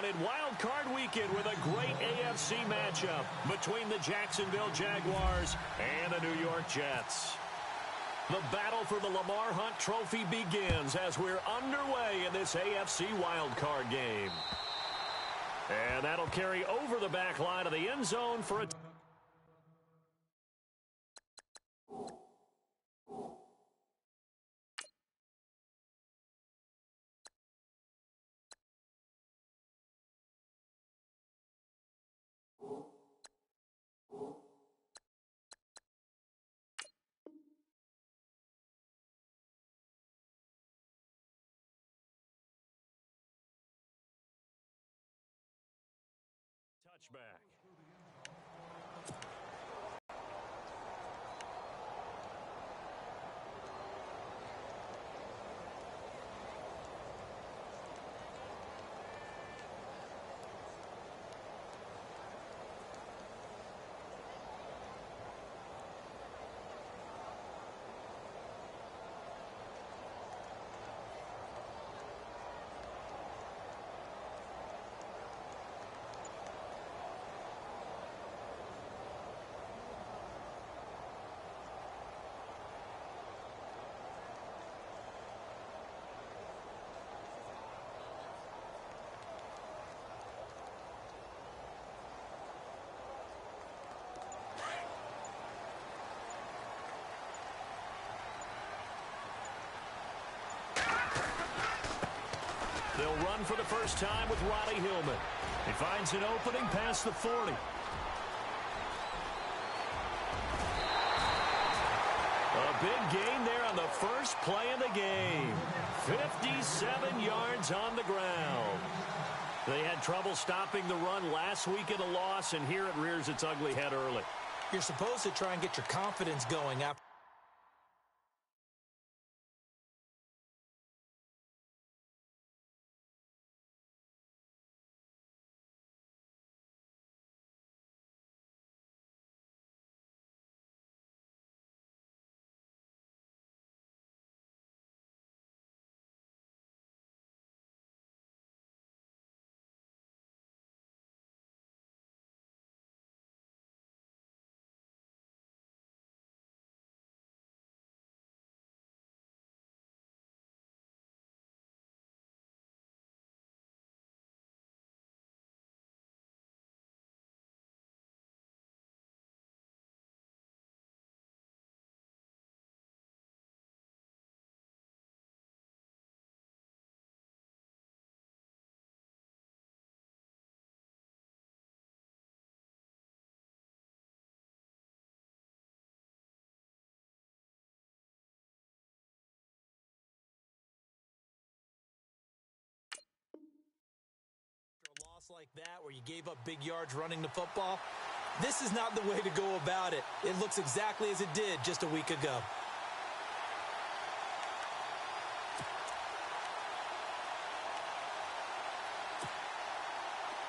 in Wild Card Weekend with a great AFC matchup between the Jacksonville Jaguars and the New York Jets. The battle for the Lamar Hunt Trophy begins as we're underway in this AFC Wild Card game. And that'll carry over the back line of the end zone for a touchback. They'll run for the first time with Ronnie Hillman. He finds an opening past the 40. A big gain there on the first play of the game. 57 yards on the ground. They had trouble stopping the run last week in a loss, and here it rears its ugly head early. You're supposed to try and get your confidence going after. Like that where you gave up big yards running the football, this is not the way to go about it. It looks exactly as it did just a week ago.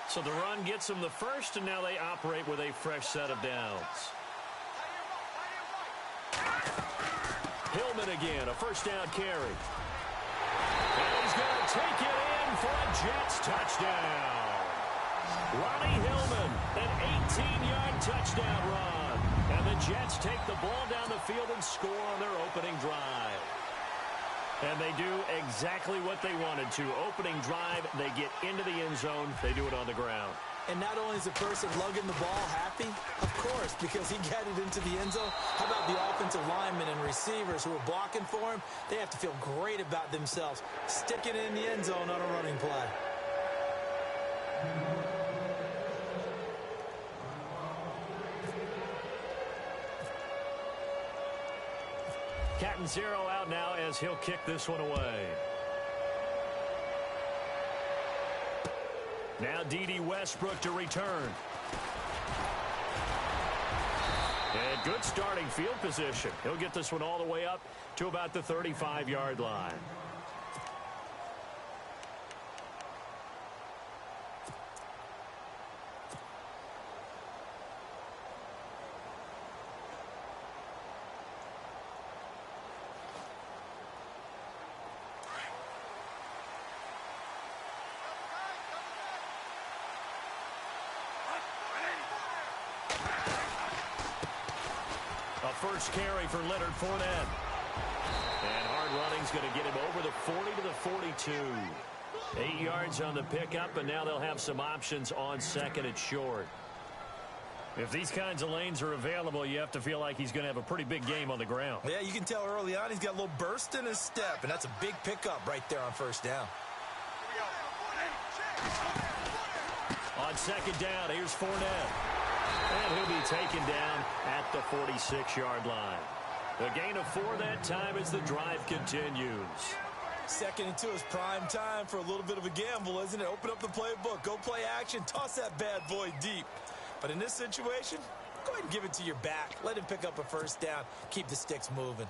So the run gets them the first, and now they operate with a fresh set of downs. Hillman again, a first down carry. And he's going to take it in for a Jets touchdown. Ronnie Hillman, an 18-yard touchdown run. And the Jets take the ball down the field and score on their opening drive. And they do exactly what they wanted to. Opening drive, they get into the end zone. They do it on the ground. And not only is the person lugging the ball happy, of course, because he got it into the end zone. How about the offensive linemen and receivers who are blocking for him? They have to feel great about themselves, sticking it in the end zone on a running play. Catanzaro out now as he'll kick this one away. Now D.D. Westbrook to return. And good starting field position. He'll get this one all the way up to about the 35-yard line. first carry for Leonard Fournette. And hard running's going to get him over the 40 to the 42. 8 yards on the pickup, and now they'll have some options on second and short. If these kinds of lanes are available, you have to feel like he's going to have a pretty big game on the ground. Yeah, you can tell early on he's got a little burst in his step, and that's a big pickup right there on first down. On second down, here's Fournette. And he'll be taken down at the 46-yard line. A gain of 4 that time as the drive continues. 2nd and 2 is prime time for a little bit of a gamble, isn't it? Open up the playbook, go play action, toss that bad boy deep. But in this situation, go ahead and give it to your back. Let him pick up a first down. Keep the sticks moving.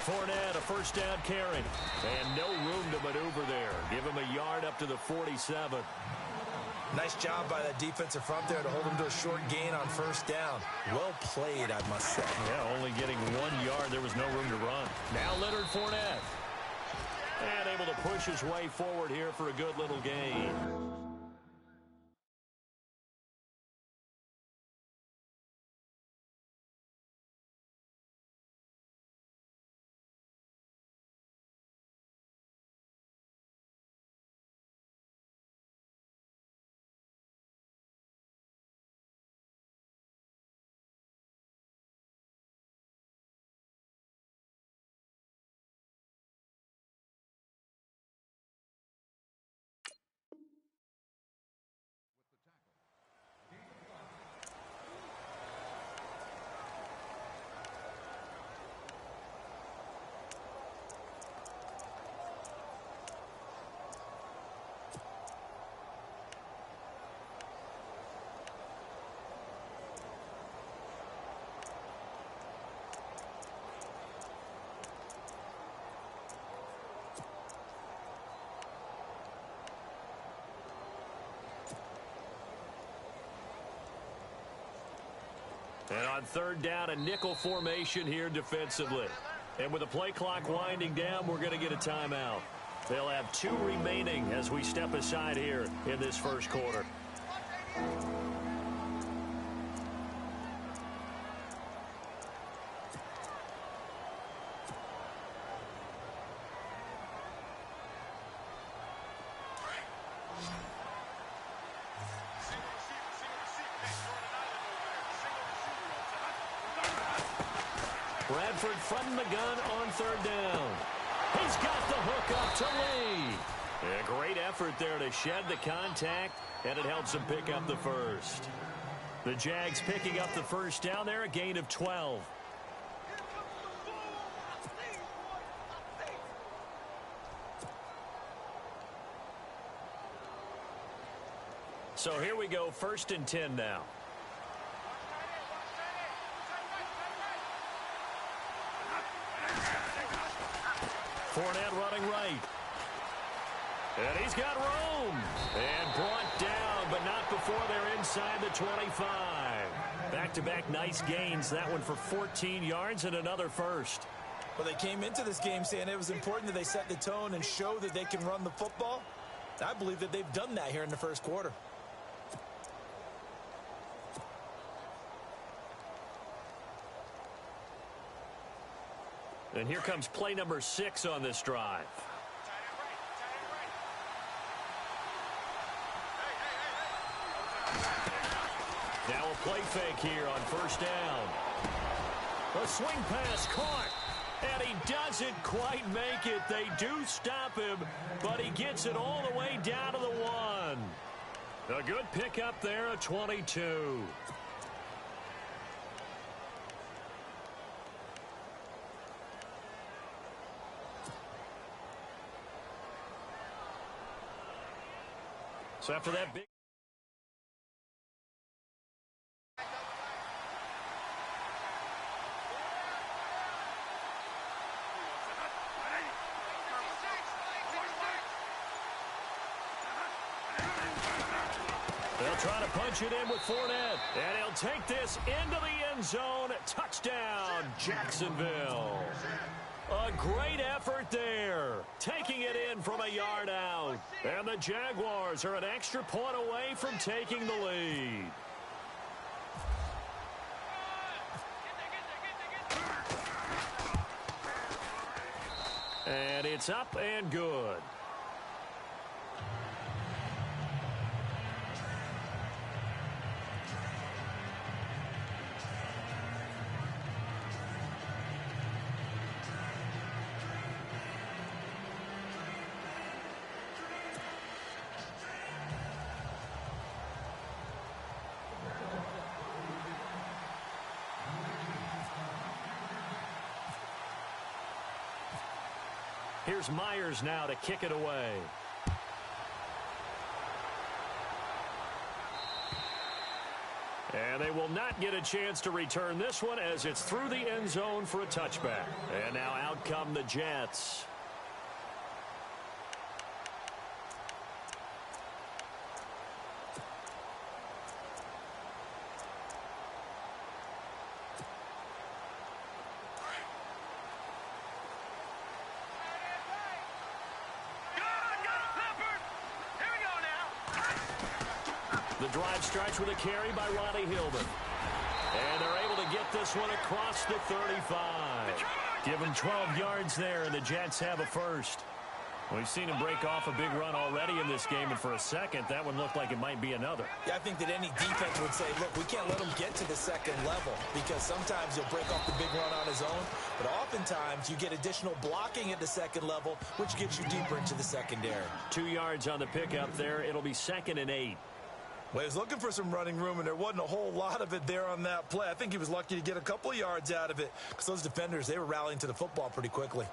Fournette, a first down carry. And no room to maneuver there. Give him a yard up to the 47. Nice job by that defensive front there to hold him to a short gain on first down. Well played, I must say. Yeah, only getting 1 yard. There was no room to run. Now Leonard Fournette. And able to push his way forward here for a good little gain. And on third down, a nickel formation here defensively. And with the play clock winding down, we're going to get a timeout. They'll have 2 remaining as we step aside here in this first quarter. Bradford from the gun on third down. He's got the hook up to Lee. A great effort there to shed the contact, and it helps him pick up the first. The Jags picking up the first down there, a gain of 12. So here we go, 1st and 10 now. Fournette running right. And he's got room. And brought down, but not before they're inside the 25. Back-to-back nice gains. That one for 14 yards and another first. Well, they came into this game saying it was important that they set the tone and show that they can run the football. I believe that they've done that here in the first quarter. And here comes play number 6 on this drive. Now a play fake here on first down. A swing pass caught. And he doesn't quite make it. They do stop him, but he gets it all the way down to the 1. A good pickup there, a 22. So after that big... They'll try to punch it in with Fournette. And he'll take this into the end zone. Touchdown, Jacksonville. A great effort there. Taking it in from a yard out. And the Jaguars are an extra point away from taking the lead. And it's up and good. Here's Myers now to kick it away. And they will not get a chance to return this one as it's through the end zone for a touchback. And now out come the Jets. The drive starts with a carry by Ronnie Hillman. And they're able to get this one across the 35. Give him 12 yards there, and the Jets have a first. We've seen him break off a big run already in this game, and for a second, that one looked like it might be another. Yeah, I think that any defense would say, look, we can't let him get to the second level because sometimes he'll break off the big run on his own, but oftentimes you get additional blocking at the second level, which gets you deeper into the secondary. 2 yards on the pickup there. It'll be 2nd and 8. Well, he was looking for some running room, and there wasn't a whole lot of it there on that play. I think he was lucky to get a couple of yards out of it because those defenders, they were rallying to the football pretty quickly.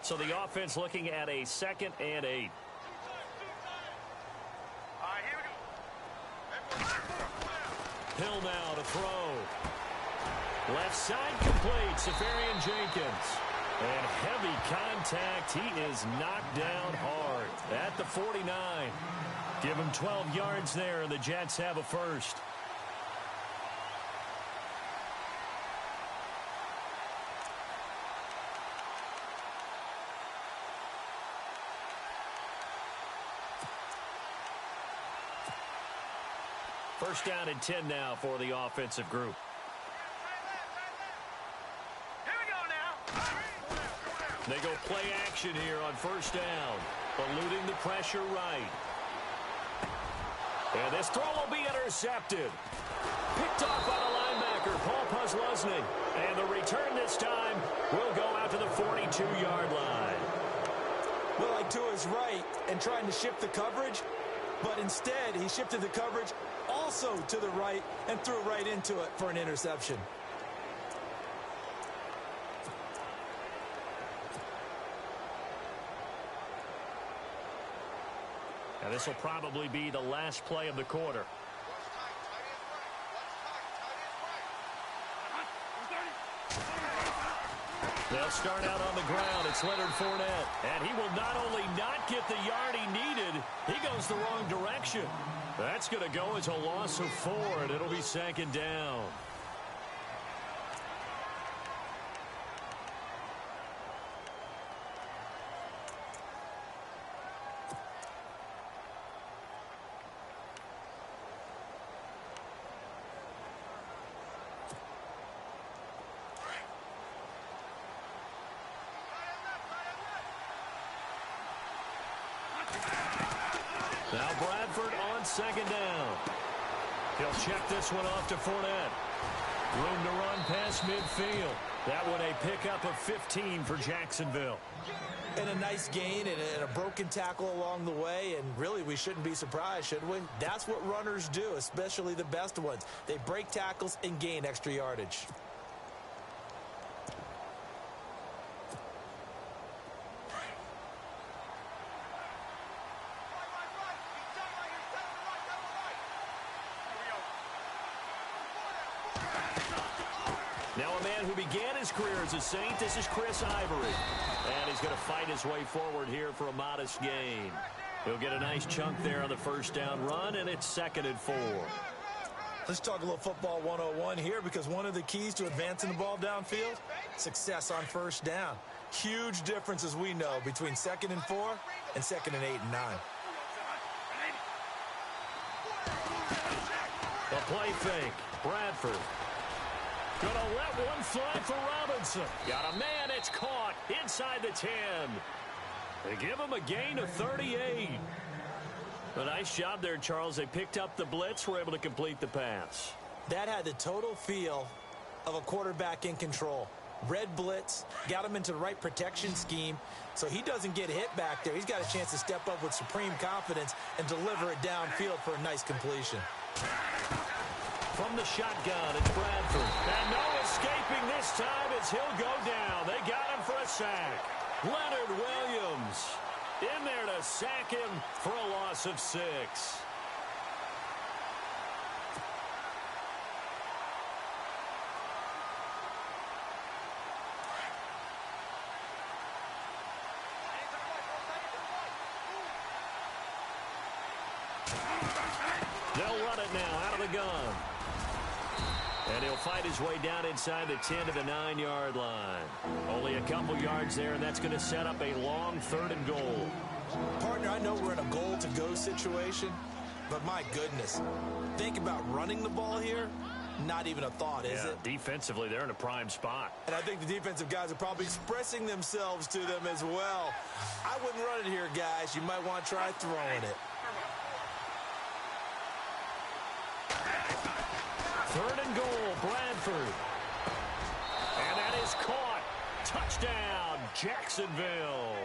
So the offense looking at a 2nd and 8. Hill now to throw. Left side complete, Safarian Jenkins. And heavy contact. He is knocked down hard at the 49. Give him 12 yards there, and the Jets have a first. First down and 10 now for the offensive group. They go play action here on first down. Eluding the pressure right. And this throw will be intercepted. Picked off by the linebacker, Paul Posluszny. And the return this time will go out to the 42-yard line. Well, like Tua's right and trying to shift the coverage, but instead he shifted the coverage also to the right and threw right into it for an interception. Now this will probably be the last play of the quarter. They'll start out on the ground. It's Leonard Fournette. And he will not only not get the yard he needed, he goes the wrong direction. That's going to go as a loss of 4, and it'll be 2nd down. Now Bradford on 2nd down. He'll check this one off to Fournette. Room to run past midfield. That one a pickup of 15 for Jacksonville. And a nice gain and a broken tackle along the way, and really we shouldn't be surprised, should we? That's what runners do, especially the best ones. They break tackles and gain extra yardage. Now began his career as a Saint. This is Chris Ivory. And he's going to fight his way forward here for a modest gain. He'll get a nice chunk there on the first down run, and it's 2nd and 4. Let's talk a little football 101 here, because one of the keys to advancing the ball downfield, success on first down. Huge difference, as we know, between 2nd and 4 and 2nd and 8 and 9. The play fake. Bradford. Gonna let one fly for Robinson. Got a man. It's caught inside the 10. They give him a gain of 38. A nice job there, Charles. They picked up the blitz, were able to complete the pass. That had the total feel of a quarterback in control. Red blitz, got him into the right protection scheme, so he doesn't get hit back there. He's got a chance to step up with supreme confidence and deliver it downfield for a nice completion. From the shotgun, it's Bradford. And no escaping this time as he'll go down. They got him for a sack. Leonard Williams in there to sack him for a loss of 6. They'll run it now out of the gun. And he'll fight his way down inside the 10 to the 9-yard line. Only a couple yards there, and that's going to set up a long 3rd and goal. Partner, I know we're in a goal-to-go situation, but my goodness, think about running the ball here. Not even a thought, is it? Defensively, they're in a prime spot. And I think the defensive guys are probably expressing themselves to them as well. I wouldn't run it here, guys. You might want to try throwing it. 3rd and goal, Bradford. And that is caught. Touchdown, Jacksonville.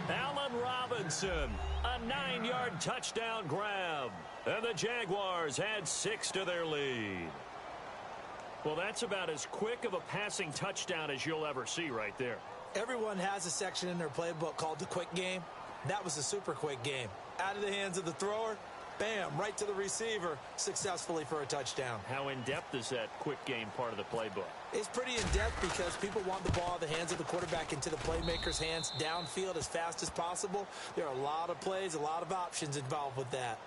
Allen Robinson, a 9-yard touchdown grab. And the Jaguars add 6 to their lead. Well, that's about as quick of a passing touchdown as you'll ever see right there. Everyone has a section in their playbook called the quick game. That was a super quick game. Out of the hands of the thrower, bam, right to the receiver, successfully for a touchdown. How in-depth is that quick game part of the playbook? It's pretty in-depth because people want the ball out of the hands of the quarterback into the playmaker's hands downfield as fast as possible. There are a lot of plays, a lot of options involved with that.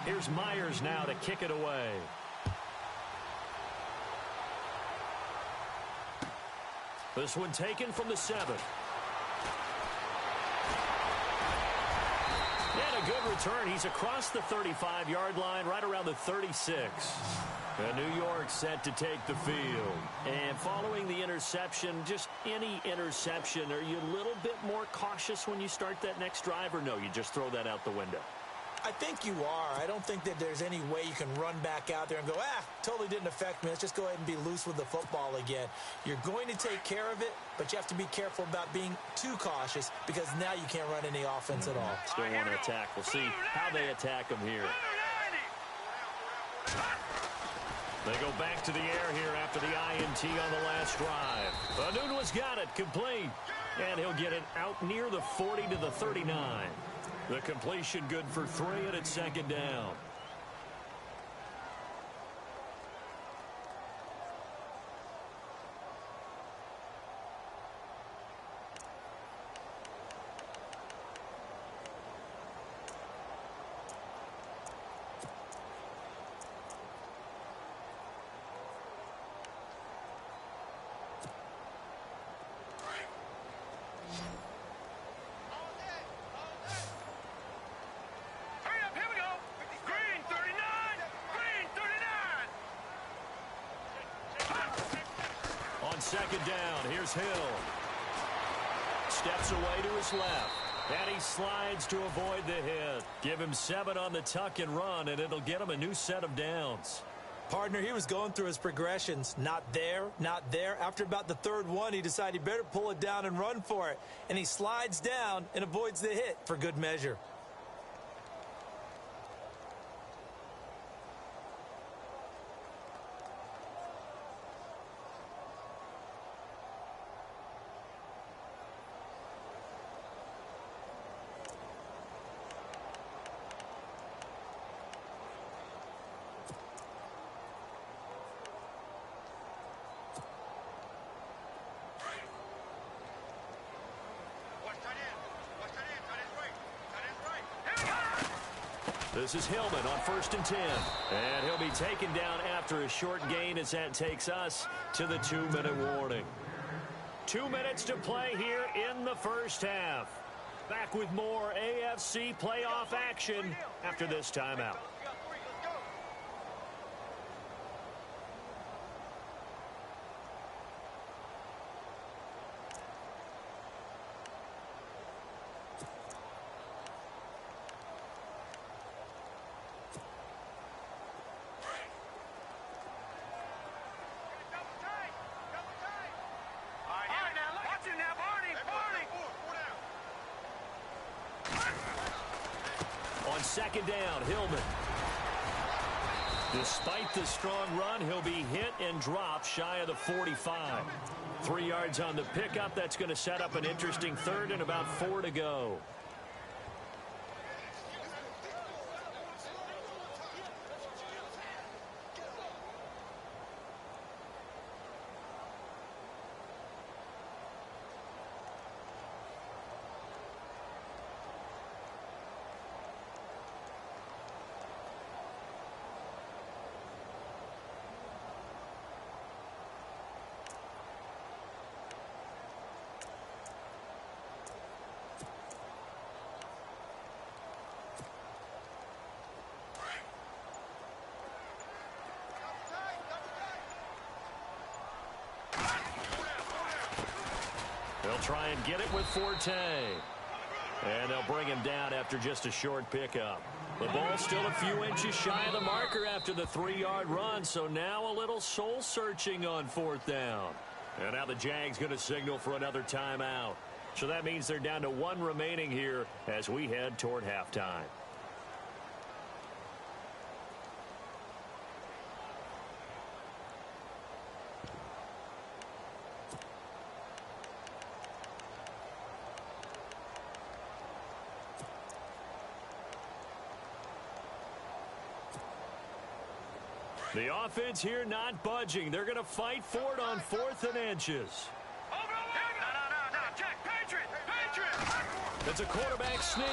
Here's Myers now to kick it away. This one taken from the 7. And a good return. He's across the 35-yard line, right around the 36. And New York set to take the field. And following the interception, just any interception, are you a little bit more cautious when you start that next drive, or no, you just throw that out the window? I think you are. I don't think that there's any way you can run back out there and go, totally didn't affect me. Let's just go ahead and be loose with the football again. You're going to take care of it, but you have to be careful about being too cautious because now you can't run any offense at all. Still want to attack. We'll see how they attack them here. They go back to the air here after the INT on the last drive. Anunua's got it complete, and he'll get it out near the 40 to the 39. The completion good for 3, and it's 2nd down. On 2nd down, here's Hill. Steps away to his left. And he slides to avoid the hit. Give him 7 on the tuck and run, and it'll get him a new set of downs. Partner, he was going through his progressions. Not there, not there. After about the 3rd one, he decided he better pull it down and run for it. And he slides down and avoids the hit for good measure. This is Hillman on 1st and 10. And he'll be taken down after a short gain as that takes us to the 2-minute warning. 2 minutes to play here in the first half. Back with more AFC playoff action after this timeout. On 2nd down, Hillman. Despite the strong run, he'll be hit and dropped shy of the 45. 3 yards on the pickup. That's going to set up an interesting 3rd and about 4 to go. They'll try and get it with Forte. And they'll bring him down after just a short pickup. The ball still a few inches shy of the marker after the 3-yard run, so now a little soul-searching on 4th down. And now the Jags going to signal for another timeout. So that means they're down to 1 remaining here as we head toward halftime. The offense here not budging. They're going to fight for it on 4th and inches. It's a quarterback sneak.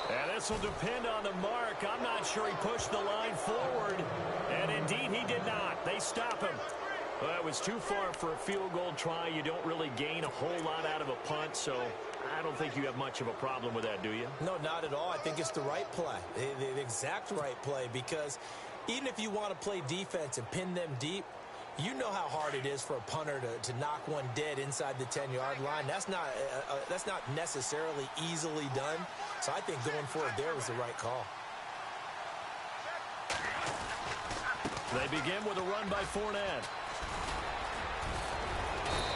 And this will depend on the mark. I'm not sure he pushed the line forward. And indeed, he did not. They stop him. Well, that was too far for a field goal try. You don't really gain a whole lot out of a punt, so I don't think you have much of a problem with that, do you? No, not at all. I think it's the right play, the exact right play, because even if you want to play defense and pin them deep, you know how hard it is for a punter to knock one dead inside the 10-yard line. That's not necessarily easily done. So I think going for it there was the right call. They begin with a run by Fournette.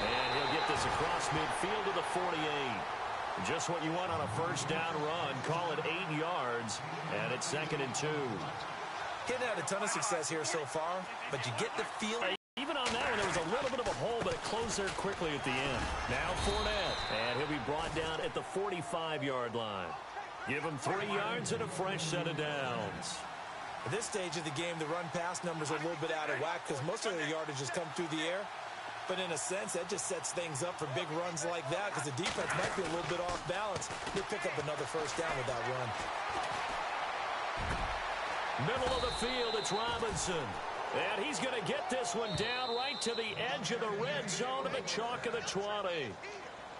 And he'll get this across midfield to the 48. Just what you want on a 1st down run. Call it 8 yards, and it's 2nd and 2. Getting had a ton of success here so far, but you get the feeling. Even on that one, there was a little bit of a hole, but it closed there quickly at the end. Now Fournette, and he'll be brought down at the 45-yard line. Give him 3 yards and a fresh set of downs. At this stage of the game, the run-pass numbers are a little bit out of whack because most of the yardage has come through the air. But in a sense, that just sets things up for big runs like that because the defense might be a little bit off balance. They pick up another 1st down with that run. Middle of the field, it's Robinson. And he's going to get this one down right to the edge of the red zone of the chalk of the 20.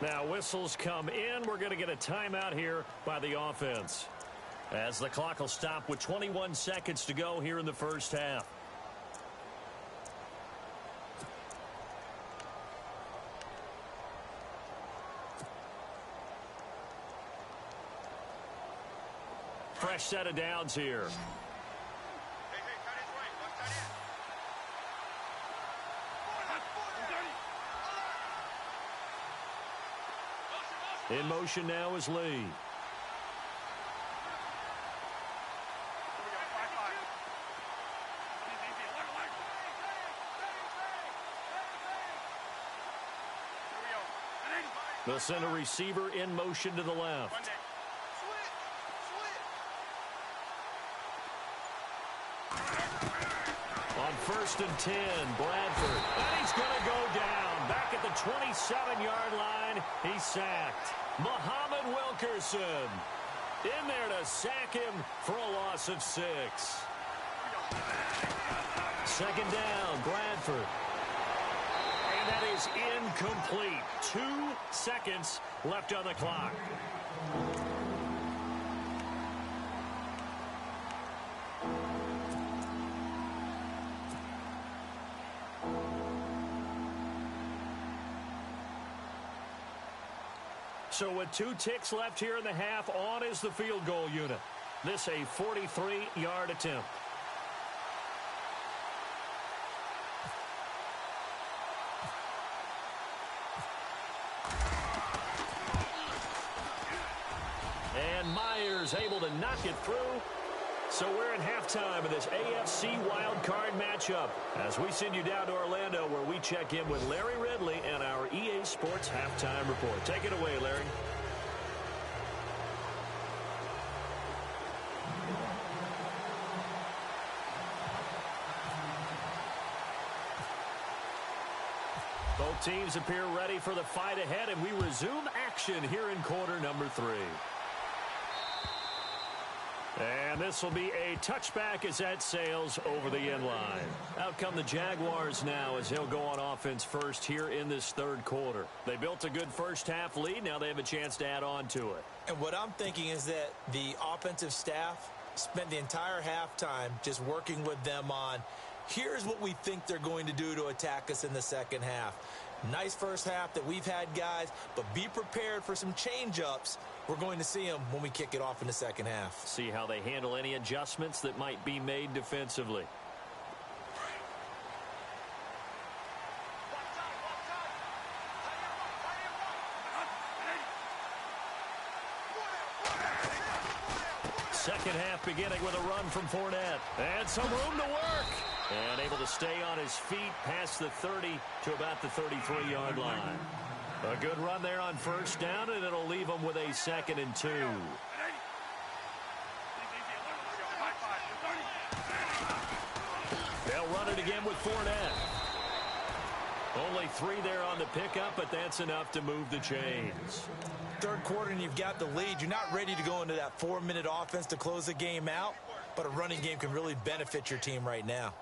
Now whistles come in. We're going to get a timeout here by the offense, as the clock will stop with 21 seconds to go here in the first half. Fresh set of downs here. In motion now is Lee. They'll send a receiver in motion to the left. On 1st and 10, Bradford. And he's going to go down. Back at the 27-yard line, he's sacked. Muhammad Wilkerson. In there to sack him for a loss of 6. Second down, Bradford. And that is incomplete. 2 seconds left on the clock. So with 2 ticks left here in the half, on is the field goal unit. This a 43-yard attempt. And Myers able to knock it through. So we're at halftime of this AFC wildcard matchup as we send you down to Orlando where we check in with Larry Ridley and our EA Sports Halftime Report. Take it away, Larry. Both teams appear ready for the fight ahead, and we resume action here in quarter number 3. And this will be a touchback as that sails over the end line. Out come the Jaguars now as he'll go on offense first here in this third quarter. They built a good first half lead. Now they have a chance to add on to it. And what I'm thinking is that the offensive staff spent the entire halftime just working with them on, here's what we think they're going to do to attack us in the second half. Nice first half that we've had, guys, but be prepared for some change-ups. We're going to see them when we kick it off in the second half. See how they handle any adjustments that might be made defensively. Second half beginning with a run from Fournette. And some room to work. And able to stay on his feet past the 30 to about the 33-yard line. A good run there on first down, and it'll leave him with a 2nd and 2. They'll run it again with Fournette. Only 3 there on the pickup, but that's enough to move the chains. Third quarter and you've got the lead. You're not ready to go into that 4-minute offense to close the game out, but a running game can really benefit your team right now.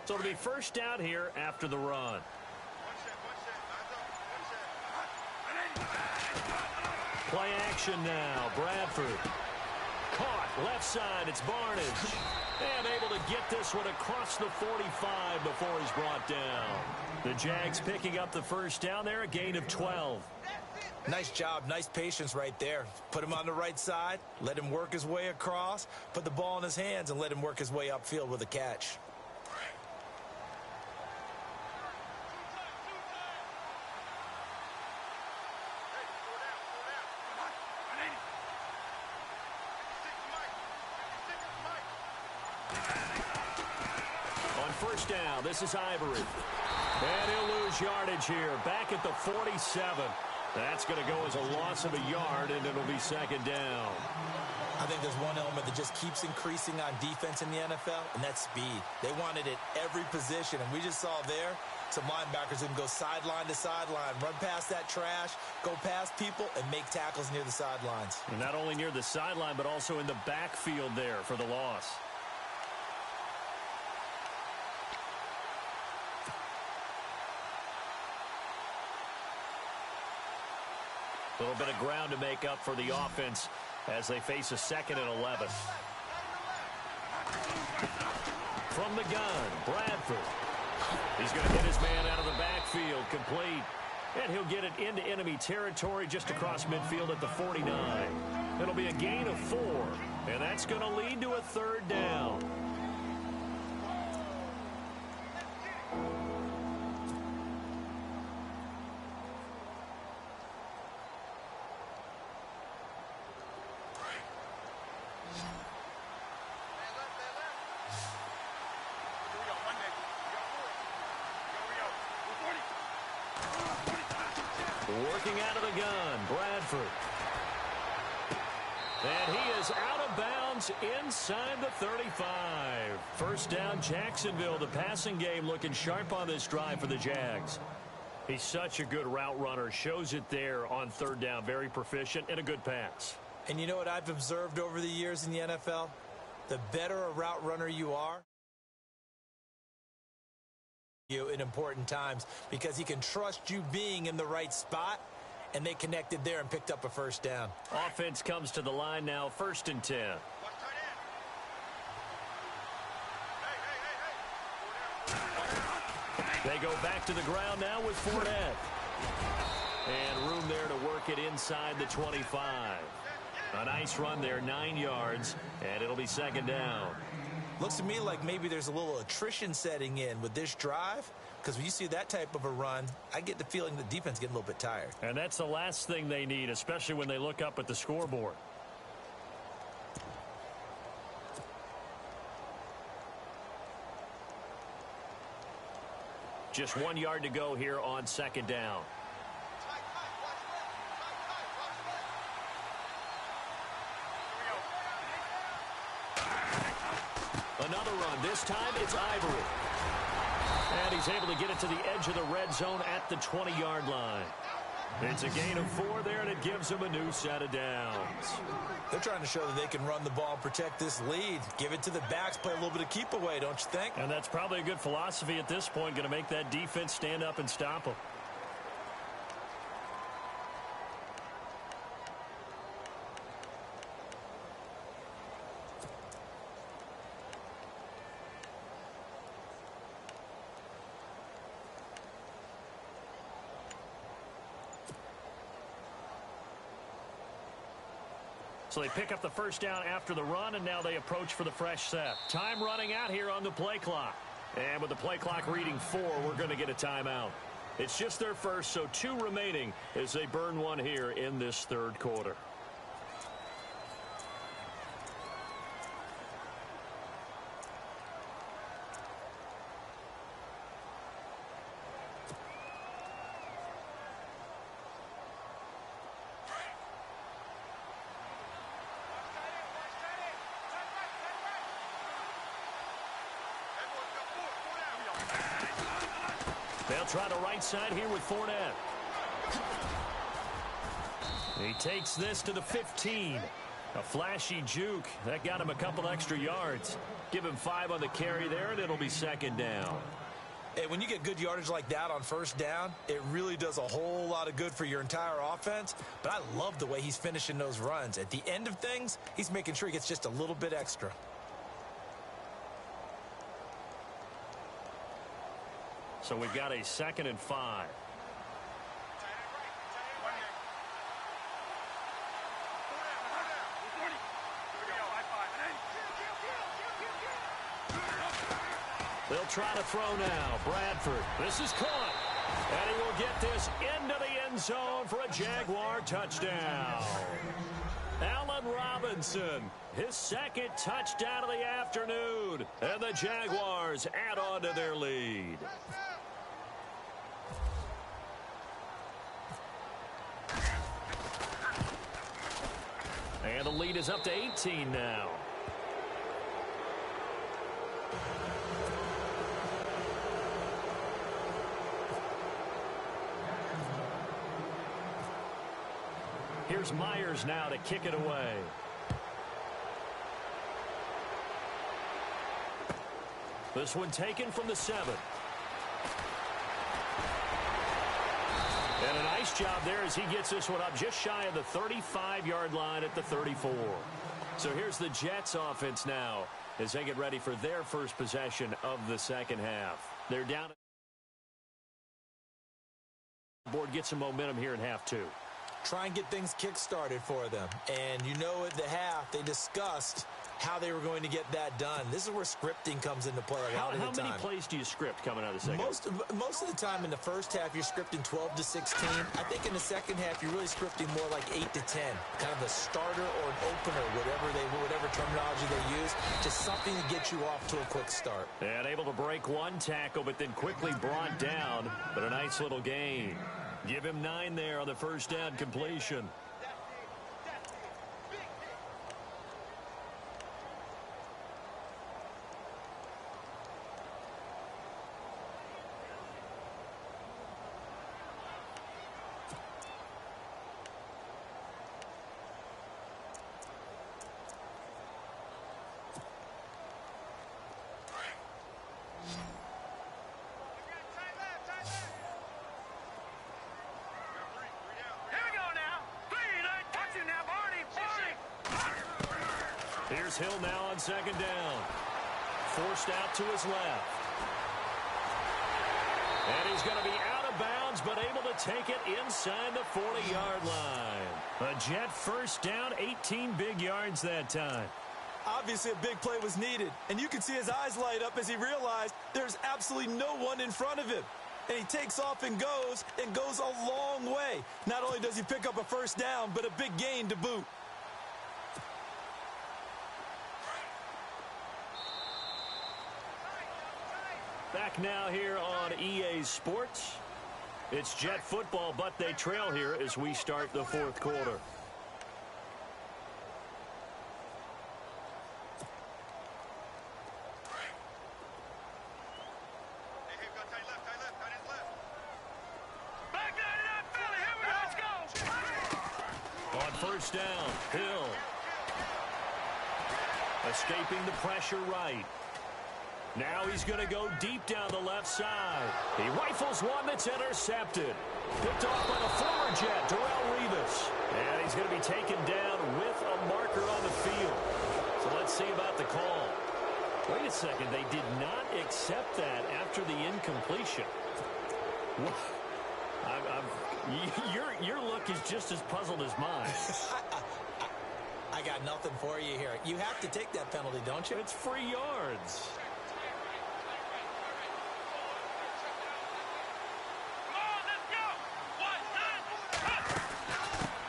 So it'll be first down here after the run. Play action now. Bradford. Caught. Left side. It's Barnage. And able to get this one across the 45 before he's brought down. The Jags picking up the first down there. A gain of 12. Nice job. Nice patience right there. Put him on the right side. Let him work his way across. Put the ball in his hands and let him work his way upfield with a catch. First down, this is Ivory. And he'll lose yardage here. Back at the 47. That's going to go as a loss of a yard, and it'll be second down. I think there's one element that just keeps increasing on defense in the NFL, and that's speed. They want it at every position, and we just saw there some linebackers who can go sideline to sideline, run past that trash, go past people, and make tackles near the sidelines. And not only near the sideline, but also in the backfield there for the loss. A little bit of ground to make up for the offense as they face a 2nd and 11. From the gun, Bradford. He's going to hit his man out of the backfield, complete. And he'll get it into enemy territory just across midfield at the 49. It'll be a gain of 4, and that's going to lead to a third down. Working out of the gun, Bradford. And he is out of bounds inside the 35. First down, Jacksonville. The passing game looking sharp on this drive for the Jags. He's such a good route runner. Shows it there on third down. Very proficient and a good pass. And you know what I've observed over the years in the NFL? The better a route runner you are, in important times, because he can trust you being in the right spot, and they connected there and picked up a first down. Offense comes to the line now, 1st and 10. They go back to the ground now with Fournette. And room there to work it inside the 25. A nice run there, 9 yards, and it'll be 2nd down. Looks to me like maybe there's a little attrition setting in with this drive, because when you see that type of a run, I get the feeling the defense getting a little bit tired. And that's the last thing they need, especially when they look up at the scoreboard. Just 1 yard to go here on 2nd down. Another run. This time it's Ivory. And he's able to get it to the edge of the red zone at the 20-yard line. It's a gain of 4 there, and it gives them a new set of downs. They're trying to show that they can run the ball and protect this lead. Give it to the backs, play a little bit of keep away, don't you think? And that's probably a good philosophy at this point, going to make that defense stand up and stop them. So they pick up the first down after the run, and now they approach for the fresh set. Time running out here on the play clock. And with the play clock reading 4, we're going to get a timeout. It's just their first, so 2 remaining as they burn one here in this 3rd quarter. They'll try the right side here with Fournette. He takes this to the 15. A flashy juke. That got him a couple extra yards. Give him 5 on the carry there, and it'll be 2nd down. Hey, when you get good yardage like that on first down, it really does a whole lot of good for your entire offense. But I love the way he's finishing those runs. At the end of things, he's making sure he gets just a little bit extra. So we've got a 2nd and 5. They'll try to throw now. Bradford. This is caught. And he will get this into the end zone for a Jaguar touchdown. Allen Robinson, his 2nd touchdown of the afternoon. And the Jaguars add on to their lead. And the lead is up to 18 now. Here's Myers now to kick it away. This one taken from the 7. And a nice job there as he gets this one up just shy of the 35-yard line at the 34. So here's the Jets offense now as they get ready for their first possession of the 2nd half. They're down. Board gets some momentum here in half 2. Try and get things kick-started for them. And you know at the half, they discussed how they were going to get that done. This is where scripting comes into play a lot of the time. How many plays do you script coming out of the second? Most of the time in the first half, you're scripting 12 to 16. I think in the second half, you're really scripting more like 8 to 10. Kind of a starter or an opener, whatever terminology they use. Just something to get you off to a quick start. And able to break one tackle, but then quickly brought down. But a nice little gain. Give him 9 there on the first down completion. Here's Hill now on second down. Forced out to his left. And he's going to be out of bounds, but able to take it inside the 40-yard line. A Jet first down, 18 big yards that time. Obviously, a big play was needed, and you can see his eyes light up as he realized there's absolutely no one in front of him. And he takes off and goes a long way. Not only does he pick up a first down, but a big gain to boot. Back now here on EA Sports. It's Jet football, but they trail here as we start the fourth quarter. On first down, Hill. Escaping the pressure right. Now he's going to go deep down the left side. He rifles one that's intercepted. Picked off by the former Jet, Darrelle Revis. And he's going to be taken down with a marker on the field. So let's see about the call. Wait a second. They did not accept that after the incompletion. Your look is just as puzzled as mine. I got nothing for you here. You have to take that penalty, don't you? It's free yards.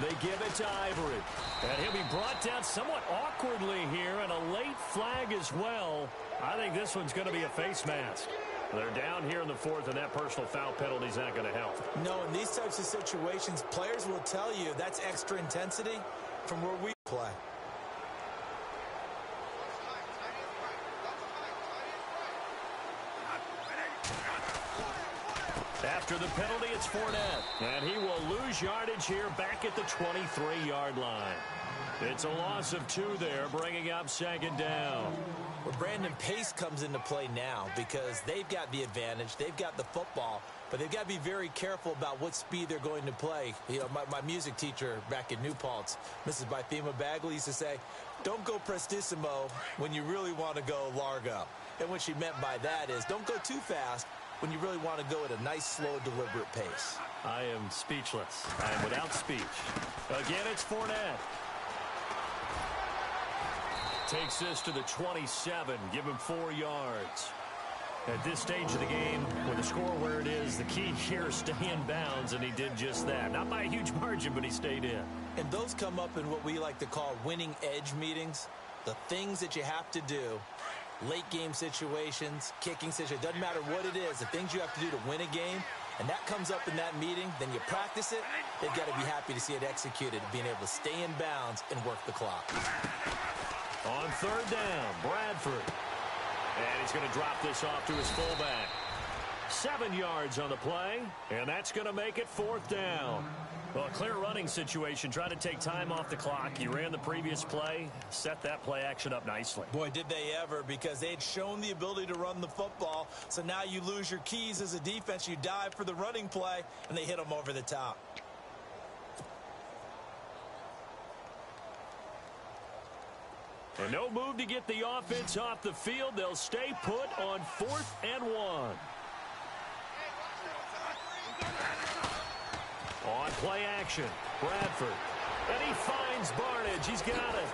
They give it to Ivory. And he'll be brought down somewhat awkwardly here, and a late flag as well. I think this one's going to be a face mask. They're down here in the fourth, and that personal foul penalty is not going to help. No, in these types of situations, players will tell you that's extra intensity from where we play. After the penalty, it's Fournette. And he will lose yardage here back at the 23-yard line. It's a loss of 2 there, bringing up second down. Well, Brandon, pace comes into play now because they've got the advantage. They've got the football, but they've got to be very careful about what speed they're going to play. You know, my music teacher back in New Paltz, Mrs. Bythema Bagley, used to say, don't go prestissimo when you really want to go largo. And what she meant by that is don't go too fast when you really want to go at a nice, slow, deliberate pace. I am speechless. I am without speech. Again, it's Fournette. Takes this to the 27. Give him 4 yards. At this stage of the game, with the score where it is, the key here is stay in bounds, and he did just that. Not by a huge margin, but he stayed in. And those come up in what we like to call winning edge meetings. The things that you have to do. Late game situations, kicking situations, doesn't matter what it is, the things you have to do to win a game, and that comes up in that meeting, then you practice it, they've got to be happy to see it executed, being able to stay in bounds and work the clock. On third down, Bradford. And he's going to drop this off to his fullback. 7 yards on the play, and that's going to make it fourth down. Well, a clear running situation. Trying to take time off the clock. He ran the previous play, set that play action up nicely. Boy, did they ever, because they had shown the ability to run the football. So now you lose your keys as a defense. You dive for the running play, and they hit them over the top. And no move to get the offense off the field. They'll stay put on 4th and 1. On play action, Bradford. And he finds Barnage. He's got it.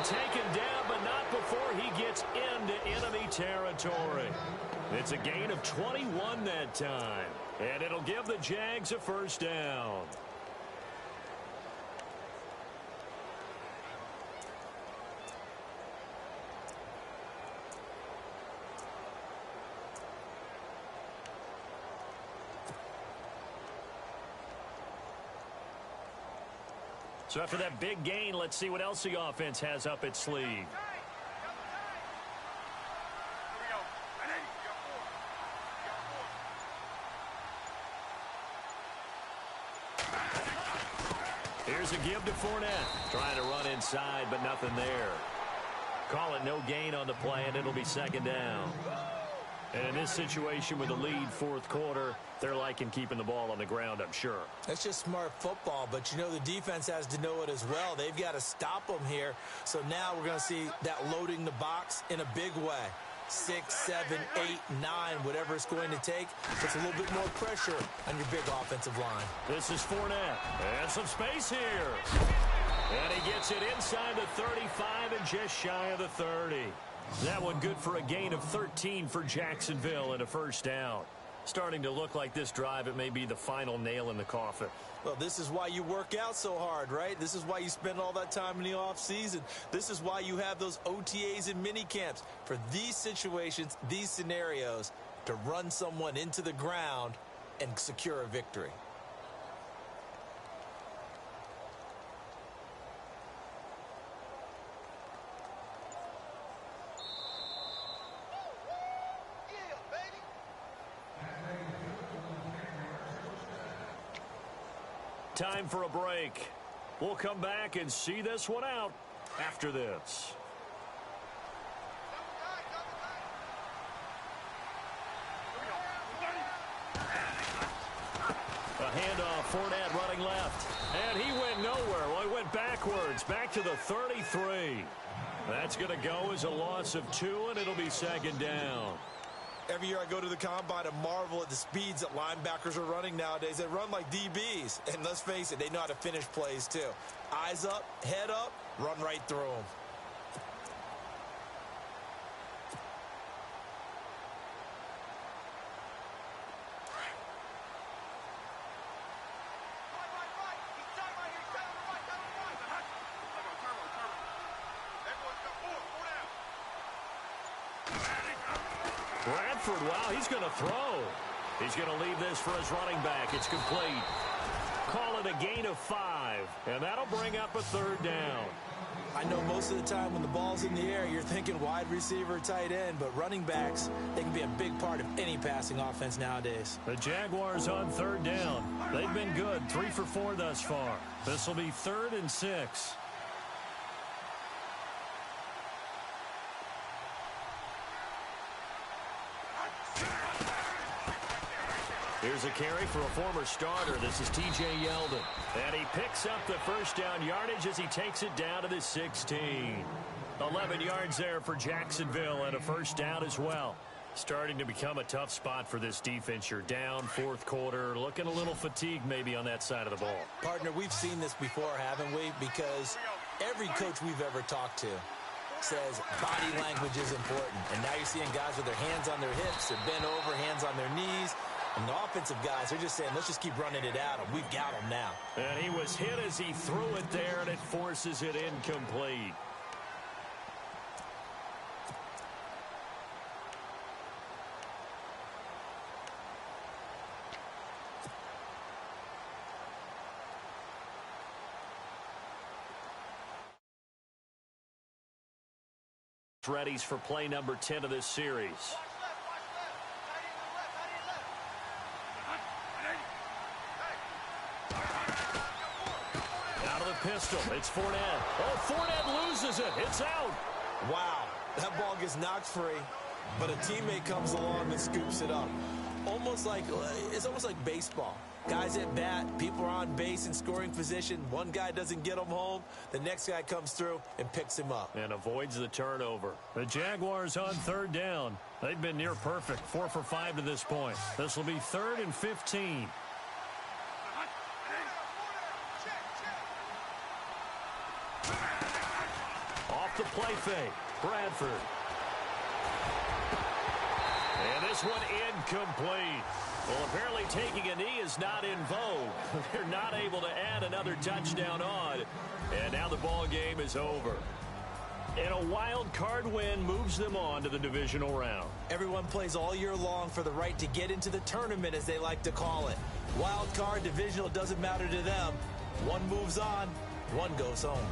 taken down, but not before he gets into enemy territory. It's a gain of 21 that time, and it'll give the Jags a first down. So after that big gain, let's see what else the offense has up its sleeve. Here's a give to Fournette. Trying to run inside, but nothing there. Call it no gain on the play, and it'll be second down. And in this situation with the lead fourth quarter, they're liking keeping the ball on the ground, I'm sure. That's just smart football, but you know the defense has to know it as well. They've got to stop them here. So now we're going to see that loading the box in a big way. 6, 7, 8, 9, whatever it's going to take. Puts a little bit more pressure on your big offensive line. This is Fournette. And some space here. And he gets it inside the 35 and just shy of the 30. That one good for a gain of 13 for Jacksonville and a first down. Starting to look like this drive, it may be the final nail in the coffin. Well, this is why you work out so hard, right? This is why you spend all that time in the offseason. This is why you have those OTAs and mini camps for these situations, these scenarios, to run someone into the ground and secure a victory. Time for a break. We'll come back and see this one out after this. A handoff, Fournette running left. And he went nowhere. Well, he went backwards, back to the 33. That's going to go as a loss of 2, and it'll be second down. Every year I go to the combine and marvel at the speeds that linebackers are running nowadays. They run like DBs. And let's face it, they know how to finish plays too. Eyes up, head up, run right through them. Bradford, wow, he's going to throw. He's going to leave this for his running back. It's complete. Call it a gain of 5, and that'll bring up a third down. I know most of the time when the ball's in the air, you're thinking wide receiver, tight end, but running backs, they can be a big part of any passing offense nowadays. The Jaguars on third down. They've been good, 3 for 4 thus far. This will be 3rd and 6. Here's a carry for a former starter. This is T.J. Yeldon. And he picks up the first down yardage as he takes it down to the 16. 11 yards there for Jacksonville and a first down as well. Starting to become a tough spot for this defense. You're down fourth quarter, looking a little fatigued maybe on that side of the ball. Partner, we've seen this before, haven't we? Because every coach we've ever talked to says body language is important. And now you're seeing guys with their hands on their hips, they're bent over, hands on their knees. And the offensive guys are just saying, let's just keep running it at him. We've got him now. And he was hit as he threw it there, and it forces it incomplete. Readies for play number 10 of this series. Pistol. It's Fournette. Oh, Fournette loses it. It's out. Wow. That ball gets knocked free, but a teammate comes along and scoops it up. It's almost like baseball. Guys at bat, people are on base in scoring position. One guy doesn't get him home. The next guy comes through and picks him up. And avoids the turnover. The Jaguars on third down. They've been near perfect. 4 for 5 to this point. This will be 3rd and 15. off the play fake. Bradford. And this one incomplete. Well, apparently taking a knee is not in vogue. They're not able to add another touchdown on. And now the ball game is over. And a wild card win moves them on to the divisional round. Everyone plays all year long for the right to get into the tournament, as they like to call it. Wild card, divisional, doesn't matter to them. One moves on, one goes home.